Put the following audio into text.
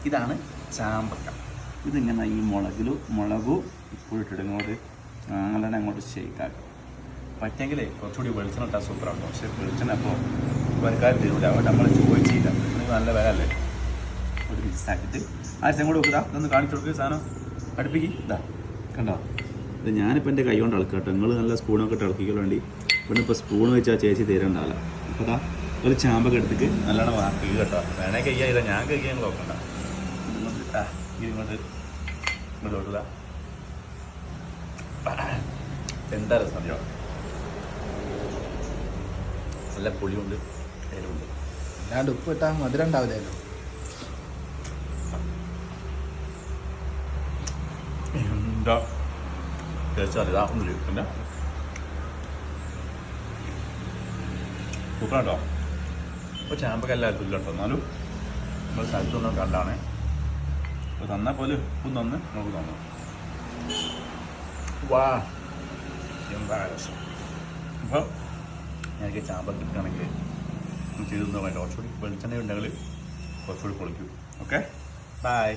ഇതാണ് ചാമ്പക്ക. ഇതിങ്ങനെ ഈ മുളകും ഇപ്പോഴും ഇട്ടിടങ്ങോട്ട് അങ്ങനെ അങ്ങോട്ട് ഷെയ്ക്കാക്കും. പറ്റെങ്കിൽ കുറച്ചുകൂടി വെളിച്ചെണ്ണ ഇട്ടാൽ സൂപ്പറാണ്. പക്ഷേ വെളിച്ചെണ്ണ അപ്പോൾ വരക്കാർ തരൂല. അതുകൊണ്ട് നമ്മൾ ചോദിച്ചില്ല. നല്ല വില അല്ലേ. ഒരു മിക്സാക്കിയിട്ട് ആഴ്ച കൂടെ വെക്കുക. ഇതൊന്ന് കാണിച്ചു കൊടുക്കുക. സാധനം അടുപ്പിക്ക്. ഇതാ കണ്ടോ, ഇത് ഞാനിപ്പോൾ എൻ്റെ കൈ കൊണ്ട് ഇളക്കട്ടെ. നിങ്ങൾ നല്ല സ്പൂണൊക്കെ ഇട്ട് ഇളക്കിക്കാൻ വേണ്ടി. പിന്നെ ഇപ്പോൾ സ്പൂൺ വെച്ചാൽ ചേച്ചി തരണ്ടാവില്ല. അപ്പോൾ ഇതാ ഒരു ചാമ്പൊക്കെ എടുത്തിട്ട് നല്ലോണം വാക്കി കേട്ടോ. വേണേ കഴിയാ, ഞാൻ കഴിക്കാൻ നോക്കണ്ട. ഇങ്ങോട്ട് കൊടുക്കുക. എന്താ രസം അറിയോ, നല്ല പുളിയുണ്ട്, എരിവുണ്ട്. അല്ലാണ്ട് ഉപ്പ് ഇട്ടാൽ മധുരം ഉണ്ടാവില്ലല്ലോ. എന്താ കഴിച്ചാൽ ഇതാകുന്നില്ല. പിന്നെ സൂപ്പർ കേട്ടോ. ഇപ്പോൾ ചാമ്പൊക്കെ എല്ലാവർക്കും ഇല്ല കേട്ടോ. എന്നാലും നമ്മൾ സ്ഥലത്തൊന്നും കണ്ടാണേ. അപ്പോൾ തന്നാൽ പോലെ ഉപ്പും തന്ന് നമുക്ക് തന്നു. വാ എന്താ രസം. അപ്പോൾ എനിക്ക് ചാമ്പൊക്കെ കിട്ടുകയാണെങ്കിൽ ചെയ്തു തന്നാൽ കുറച്ചുകൂടി വെളിച്ചെണ്ണ ഉണ്ടെങ്കിൽ കുറച്ചുകൂടി പൊളിക്കും. Okay, by.